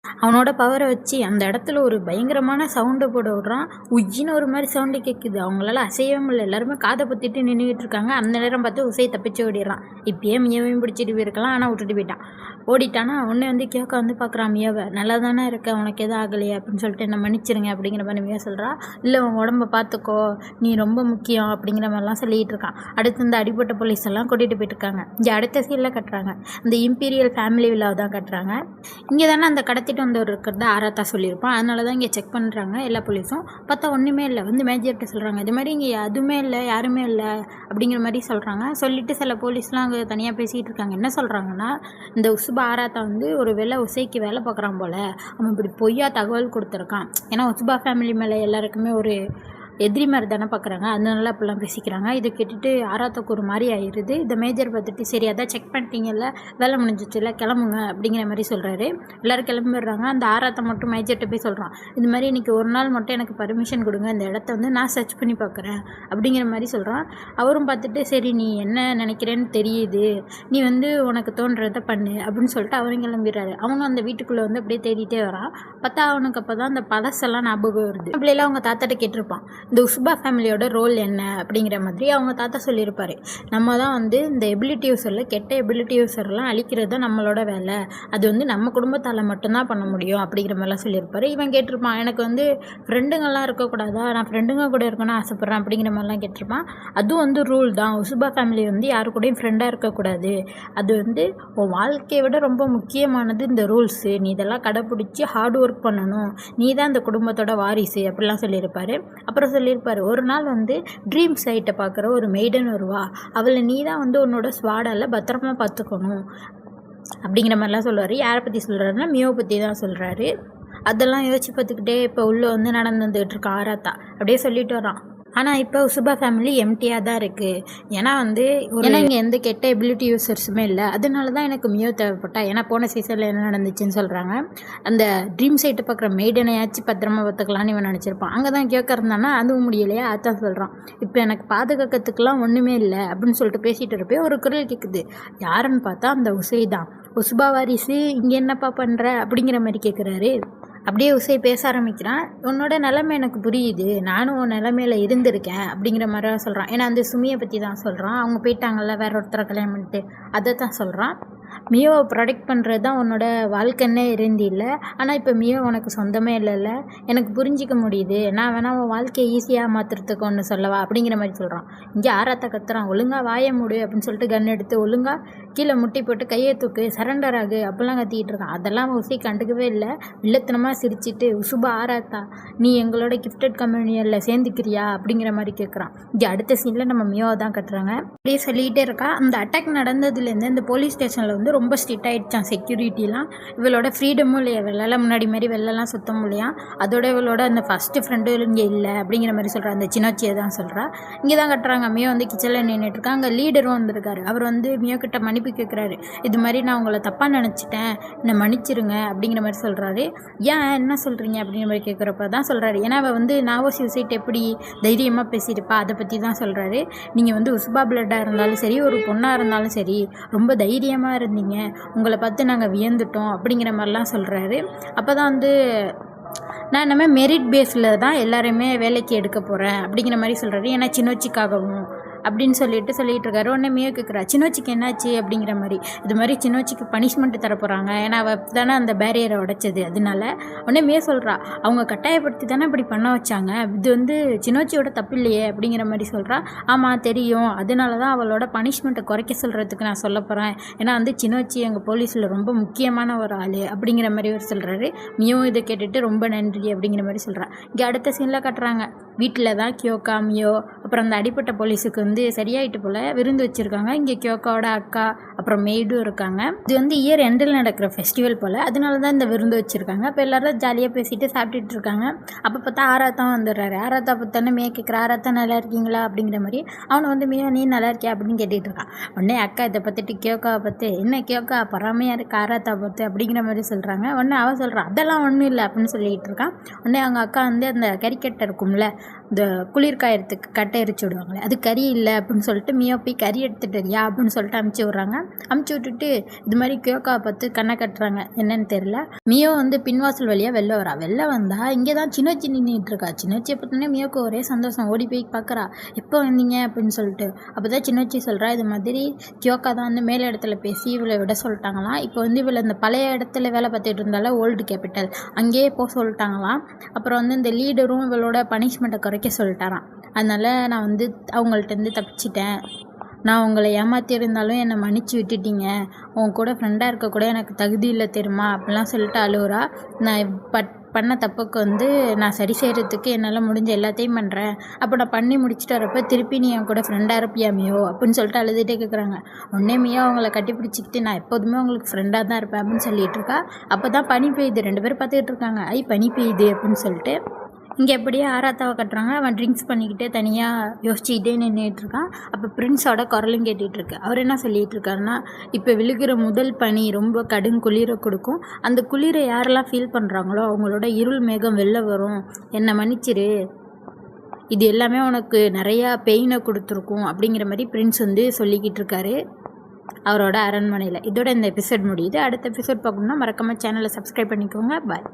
அவனோட பவரை வச்சு அந்த இடத்துல ஒரு பயங்கரமான சவுண்டை போட விடுறான். உஜ்ஜின்னு ஒரு மாதிரி சவுண்டு கேட்குது. அவங்களால அசையவே முடியல. எல்லாருமே காதை பற்றிட்டு நின்றுக்கிட்டு இருக்காங்க. அந்த நேரம் பார்த்து உசை தப்பிச்சு ஓடிடுறான். இப்பயே மியாவையும் பிடிச்சிட்டு போயிருக்கலாம், ஆனால் விட்டுட்டு போயிட்டான். ஓடிட்டானா உடனே வந்து கேட்க வந்து பார்க்குறான் மியாவை. நல்லா தானே இருக்க, உனக்கு எதுவும் ஆகலையே அப்படின்னு சொல்லிட்டு என்ன மன்னிச்சிருங்க அப்படிங்கிற மாதிரி மியா சொல்கிறா. இல்லை உன் உடம்ப பார்த்துக்கோ, நீ ரொம்ப முக்கியம் அப்படிங்கிற மாதிரிலாம் சொல்லிகிட்டு இருக்கான். அடுத்து இந்த அடிப்பட்ட போலீஸ் எல்லாம் கூட்டிகிட்டு போயிட்டுருக்காங்க. இங்கே அடுத்த சீனில் கட்டுறாங்க. இந்த இம்பீரியல் ஃபேமிலி விழாவை தான் கட்டுறாங்க. இங்கே தானே அந்த கடத்திட்டு வந்தவர் இருக்கிறத ஆராத்தா சொல்லியிருப்பான். அதனால தான் இங்கே செக் பண்ணுறாங்க எல்லா போலீஸும். பார்த்தா ஒன்றுமே இல்லை. வந்து மேஜர்கிட்ட சொல்கிறாங்க, இது மாதிரி இங்கே எதுவுமே இல்லை, யாருமே இல்லை அப்படிங்கிற மாதிரி சொல்கிறாங்க. சொல்லிவிட்டு சில போலீஸ்லாம் அங்கே தனியாக பேசிகிட்டு இருக்காங்க. என்ன சொல்கிறாங்கன்னா, இந்த உசுபா ஆராத்தா வந்து ஒரு உசைக்கு வேலை பார்க்குறான் போல், அவன் இப்படி பொய்யா தகவல் கொடுத்துருக்கான். ஏன்னா உசுபா ஃபேமிலி மேலே எல்லாருக்குமே ஒரு எதிரி மாதிரி தானே பார்க்குறாங்க. அதனால அப்படிலாம் பேசிக்கிறாங்க. இதை கேட்டுட்டு ஆராத்தாக்கு ஒரு மாதிரி ஆயிடுது. இந்த மேஜர் பார்த்துட்டு, சரி அதான் செக் பண்ணிட்டீங்கல்ல, வேலை முடிஞ்சிச்சுல, கிளம்புங்க அப்படிங்கிற மாதிரி சொல்கிறாரு. எல்லோரும் கிளம்பிடுறாங்க. அந்த ஆராத்தா மட்டும் மேஜர்கிட்ட போய் சொல்கிறான், இது மாதிரி இன்றைக்கி ஒரு நாள் மட்டும் எனக்கு பர்மிஷன் கொடுங்க, இந்த இடத்த வந்து நான் சர்ச் பண்ணி பார்க்குறேன் அப்படிங்கிற மாதிரி சொல்கிறான். அவரும் பார்த்துட்டு, சரி நீ என்ன நினைக்கிறேன்னு தெரியுது, நீ வந்து உனக்கு தோன்றதை பண்ணு அப்படின்னு சொல்லிட்டு அவரும் கிளம்பிடுறாரு. அவனும் அந்த வீட்டுக்குள்ளே வந்து அப்படியே தேடிட்டே வரான். பார்த்தா அவனுக்கு அப்போ தான் அந்த பழசெல்லாம் ஞாபகம் வருது. அப்படியெல்லாம் அவங்க தாத்தாட்ட கேட்டிருப்பான், இந்த உசுபா ஃபேமிலியோட ரோல் என்ன அப்படிங்கிற மாதிரி அவங்க தாத்தா சொல்லியிருப்பார். நம்ம தான் வந்து இந்த எபிலிட்டி யூஸரில் கெட்ட எபிலிட்டி யூஸர்லாம் அழிக்கிறது தான் நம்மளோட வேலை, அது வந்து நம்ம குடும்பத்தால் மட்டும்தான் பண்ண முடியும் அப்படிங்கிற மாதிரிலாம் சொல்லியிருப்பார். இவன் கேட்டிருப்பான், எனக்கு வந்து ஃப்ரெண்டுங்கள்லாம் இருக்கக்கூடாதா, நான் ஃப்ரெண்டுங்க கூட இருக்கணும்னு ஆசைப்பட்றேன் அப்படிங்கிற மாதிரிலாம் கேட்டிருப்பான். அதுவும் வந்து ரூல் தான், உசுபா ஃபேமிலி வந்து யாரு கூடயும் ஃப்ரெண்டாக இருக்கக்கூடாது, அது வந்து உன் வாழ்க்கையை விட ரொம்ப முக்கியமானது இந்த ரூல்ஸு, நீ இதெல்லாம் கடைப்பிடிச்சி ஹார்ட் ஒர்க் பண்ணணும், நீ தான் இந்த குடும்பத்தோட வாரிசு அப்படிலாம் சொல்லியிருப்பார். அப்புறம் சொல்லியிருப்பார், ஒரு நாள் வந்து ட்ரீம் சைட்டை பார்க்குற ஒரு மெய்டன் வருவா, அவளை நீ தான் வந்து உன்னோட ஸ்வாடால் பத்திரமா பார்த்துக்கணும் அப்படிங்கிற மாதிரிலாம் சொல்லுவார். யாரை பற்றி சொல்கிறாருன்னா மியோவை பற்றி தான் சொல்கிறாரு. அதெல்லாம் யோசிச்சு பார்த்துக்கிட்டே இப்போ உள்ளே வந்து நடந்துகிட்டு இருக்கா ஆராத்தா. அப்படியே சொல்லிட்டு வரான். ஆனால் இப்போ உசுபா ஃபேமிலி எம்டியாக தான் இருக்குது. ஏன்னா வந்து ஏன்னா இங்கே எந்த கெட்ட எபிலிட்டி யூஸர்ஸுமே இல்லை, அதனால தான் எனக்கு மியோ தேவைப்பட்டா. ஏன்னா போன சீசனில் என்ன நடந்துச்சுன்னு சொல்கிறாங்க, அந்த ட்ரீம் சைட்டை பார்க்குற மெய்டனையாச்சும் பத்திரமா பார்த்துக்கலான்னு இவன் நினச்சிருப்பான். அங்கே தான் கேட்கறதானா அதுவும் முடியலையா, அதான் சொல்கிறான். இப்போ எனக்கு பாதுகாக்கிறதுக்கெலாம் ஒன்றுமே இல்லை அப்படின்னு சொல்லிட்டு பேசிகிட்டு இருப்பேன். ஒரு குரல் கேட்குது. யாருன்னு பார்த்தா அந்த உசை தான். உசுபா வாரிசு, இங்கே என்னப்பா பண்ணுற அப்படிங்கிற மாதிரி கேட்குறாரு. அப்படியே உசை பேச ஆரம்பிக்கிறான். உன்னோட நிலைமை எனக்கு புரியுது, நானும் உன் நிலைமையில இருந்திருக்கேன் அப்படிங்கிற மாதிரி சொல்கிறான். ஏன்னா அந்த சுமியை பற்றி தான் சொல்கிறான். அவங்க போயிட்டாங்கல்ல வேற ஒருத்தரை கல்யாணம் பண்ணிட்டு, அதை தான் சொல்கிறான். மியோவை ப்ரொடெக்ட் பண்ணுறது தான் உன்னோட வாழ்க்கைன்னே இருந்தில்ல, ஆனால் இப்போ மியோ உனக்கு சொந்தமே இல்லைல்ல, எனக்கு புரிஞ்சிக்க முடியுது, நான் வேணா உன் வாழ்க்கையை ஈஸியாக மாற்றுறதுக்கு ஒன்று சொல்லவா அப்படிங்கிற மாதிரி சொல்கிறான். இங்கே ஆராத்த கத்துறான், ஒழுங்காக வாய மூடு அப்படின்னு சொல்லிட்டு கன் எடுத்து ஒழுங்காக கீழே முட்டி போட்டு கையை தூக்கு, சரண்டர் ஆகு அப்படிலாம் கத்திக்கிட்டு இருக்கான். அதெல்லாம் உசை கண்டுக்கவே இல்லை. வில்லத்தனமாக சிரிச்சிட்டு, உசுபா ஆராத்தா நீ எங்களோட கிஃப்டட் கம்யூனியனில் சேர்ந்துக்கிறியா அப்படிங்கிற மாதிரி கேட்குறான். இங்கே அடுத்த சீனில் நம்ம மியோவை தான் கட்டுறாங்க. அப்படியே சொல்லிகிட்டே இருக்கா. அந்த அட்டாக் நடந்ததுலேருந்து இந்த போலீஸ் ஸ்டேஷனில் வந்து ரொம்ப ஸ்ட்ரிக்ட் ஆகிடுச்சான் செக்யூரிட்டிலாம். இவளோட ஃப்ரீடமும் இல்லையா, வெளில முன்னாடி மாதிரி வெளிலலாம் சுத்தம் இல்லையா. அதோட இவளோட அந்த ஃபஸ்ட்டு ஃப்ரெண்டு இங்கே இல்லை அப்படிங்கிற மாதிரி சொல்கிறா. அந்த சின்னச்சியை தான் சொல்கிறா. இங்கே தான் கட்டுறாங்க. மியோ வந்து கிச்சனில் நின்றுட்டுருக்காங்க. அங்கே லீடரும் வந்திருக்காரு. அவர் வந்து மியோ கிட்ட மன்னிப்பு கேட்குறாரு. இது மாதிரி நான் உங்களை தப்பாக நினச்சிட்டேன், என்னை மன்னிச்சிருங்க அப்படிங்கிற மாதிரி சொல்கிறாரு. ஏன் என்ன சொல்கிறீங்க அப்படிங்கிற மாதிரி கேட்குறப்ப தான் சொல்கிறாரு, ஏன்னா அவள் வந்து நாவோ சூசைட் எப்படி தைரியமாக பேசியிருப்பா அதை பற்றி தான் சொல்கிறாரு. நீங்கள் வந்து உசுபா பிளட்டாக இருந்தாலும் சரி, ஒரு பொண்ணாக இருந்தாலும் சரி, ரொம்ப தைரியமாக இருந்தீங்க, உங்களை பார்த்து நாங்கள் வியந்துட்டோம் அப்படிங்கிற மாதிரிலாம் சொல்கிறாரு. அப்போ தான் வந்து நான் இனிமேல் மெரிட் பேஸில் தான் எல்லாருமே வேலைக்கு எடுக்க போகிறேன் அப்படிங்கிற மாதிரி சொல்கிறாரு. ஏன்னா சின்னோச்சிக்காகவும் அப்படின்னு சொல்லிட்டு இருக்காரு. உடனே மியோ கேட்குறா, சின்னோச்சிக்கு என்னாச்சு அப்படிங்கிற மாதிரி. இது மாதிரி சின்னோச்சிக்கு பனிஷ்மெண்ட்டு தர போகிறாங்க, ஏன்னா அவள் தானே அந்த பேரியரை உடைச்சது, அதனால. உடனே மியோ சொல்கிறா, அவங்க கட்டாயப்படுத்தி தானே இப்படி பண்ண வச்சாங்க, இது வந்து சின்னோச்சியோட தப்பு இல்லையே அப்படிங்கிற மாதிரி சொல்கிறா. ஆமாம் தெரியும், அதனால தான் அவளோட பனிஷ்மெண்ட்டை குறைக்க சொல்கிறதுக்கு நான் சொல்ல போகிறேன், ஏன்னா வந்து சின்னோச்சி எங்கள் போலீஸில் ரொம்ப முக்கியமான ஒரு ஆள் அப்படிங்கிற மாதிரி அவர் சொல்கிறாரு. மியோ இதை கேட்டுட்டு ரொம்ப நன்றி அப்படிங்கிற மாதிரி சொல்கிறா. இங்கே அடுத்த சீனில் கட்டுறாங்க. வீட்டில் தான் கியோக்கா, மியோ, அப்புறம் அந்த அடிப்பட்ட போலீஸுக்கு வந்து சரியாயிட்டு போல் விருந்து வச்சுருக்காங்க. இங்கே கியோக்காவோட அக்கா அப்புறம் மெய்டும் இருக்காங்க. இது வந்து இயர் எண்டில் நடக்கிற ஃபெஸ்டிவல் போல், அதனால தான் இந்த விருந்து வச்சுருக்காங்க. இப்போ எல்லோரும் ஜாலியாக பேசிட்டு சாப்பிட்டுட்டு இருக்காங்க. அப்போ பார்த்தா ஆராத்தான் வந்துடுறாரு. ஆராத்தா பார்த்தானே மியா கேட்குற, ஆராத்தா நல்லா இருக்கீங்களா அப்படிங்கிற மாதிரி. அவனை வந்து மியா நீ நல்லா இருக்கியா அப்படின்னு கேட்டுட்டு இருக்கான். உடனே அக்கா இதை பார்த்துட்டு கியோக்காவை பார்த்து, என்ன கியோக்கா பராமையாக இருக்கு ஆராத்தா பார்த்து அப்படிங்கிற மாதிரி சொல்கிறாங்க. உடனே அவன் சொல்கிறான், அதெல்லாம் ஒன்றும் இல்லை அப்படின்னு சொல்லிகிட்டு இருக்கான். உடனே அவங்க அக்கா வந்து அந்த கறிக்கட்டை இருக்கும்ல, இந்த குளிர் காயறதுக்கு கட்டை எரிச்சு விடுவாங்களே அது கறி இல்லை அப்படின்னு சொல்லிட்டு மியோ போய் கறி எடுத்துட்டு வரியா அப்படின்னு சொல்லிட்டு அமுச்சு விட்றாங்க. அமுச்சு விட்டுட்டு இது மாதிரி கியோக்காவை பார்த்து கண்ணை கட்டுறாங்க. என்னன்னு தெரியல. மியோ வந்து பின்வாசல் வழியாக வெளில வரா. வெளில வந்தா இங்கே தான் சின்னச்சி நின்றுட்டு இருக்கா. சின்னச்சியை பார்த்தோன்னே மியோக்கு ஒரே சந்தோஷம். ஓடி போய் பார்க்குறா, எப்போ வந்தீங்க அப்படின்னு சொல்லிட்டு. அப்போ தான் சின்னச்சி சொல்கிறா, இது மாதிரி கியோக்கா தான் வந்து மேல் இடத்துல பேசி இவளை விட சொல்லிட்டாங்களாம். இப்போ வந்து இவளை இந்த பழைய இடத்துல வேலை பார்த்துட்டு இருந்தால ஓல்டு கேபிட்டல் அங்கேயே போக சொல்லிட்டாங்களாம். அப்புறம் வந்து இந்த லீடரும் இவளோட பனிஷ்மெண்ட்டை குறைக்க சொல்லிட்டாராம். அதனால் நான் வந்து அவங்கள்ட்டேருந்து தப்பிச்சிட்டேன். நான் உங்களை ஏமாற்றியிருந்தாலும் என்னை மன்னிச்சு விட்டுட்டீங்க. உன் கூட ஃப்ரெண்டாக இருக்க கூட எனக்கு தகுதி இல்லை தெரியுமா அப்படிலாம் சொல்லிட்டு அழுவுறா. நான் பண்ண தப்புக்கு வந்து நான் சரி செய்கிறதுக்கு என்னால் முடிஞ்ச எல்லாத்தையும் பண்ணுறேன். அப்போ நான் பண்ணி முடிச்சுட்டு வரப்போ திருப்பி நீ என் கூட ஃப்ரெண்டாக இருப்பியா மியோ அப்படின்னு சொல்லிட்டு அழுதுகிட்டே கேட்குறாங்க. உடனே மியோ அவங்கள கட்டி பிடிச்சிக்கிட்டு நான் எப்போதுமே உங்களுக்கு ஃப்ரெண்டாக தான் இருப்பேன் அப்படின்னு சொல்லிட்டு இருக்கா. அப்போ தான் பனி பெய்யுது. 2 பேரும் பார்த்துக்கிட்டு இருக்காங்க. பனி பெய்யுது அப்படின்னு சொல்லிட்டு. இங்கே எப்படியே ஆராத்தாவை கட்டுறாங்க. அவன் ட்ரிங்க்ஸ் பண்ணிக்கிட்டே தனியாக யோசிச்சுக்கிட்டே நின்றுட்டுருக்கான். அப்போ பிரின்ஸோட குரலும் கேட்டுட்ருக்கு. அவர் என்ன சொல்லிகிட்டு இருக்காருன்னா, இப்போ விழுகிற முதல் பனி ரொம்ப கடும் குளிரை கொடுக்கும். அந்த குளிரை யாரெல்லாம் ஃபீல் பண்ணுறாங்களோ அவங்களோட இருள் மேகம் வெளில வரும். என்னை மன்னிச்சிரு, இது எல்லாமே உனக்கு நிறையா பெயினை கொடுத்துருக்கும் அப்படிங்கிற மாதிரி பிரின்ஸ் வந்து சொல்லிக்கிட்டு இருக்காரு அவரோட அரண்மனையில். இதோட இந்த எபிசோட் முடியுது. அடுத்த எபிசோட் பார்க்கணுன்னா மறக்காமல் சேனலை சப்ஸ்கிரைப் பண்ணிக்கோங்க. பாய்.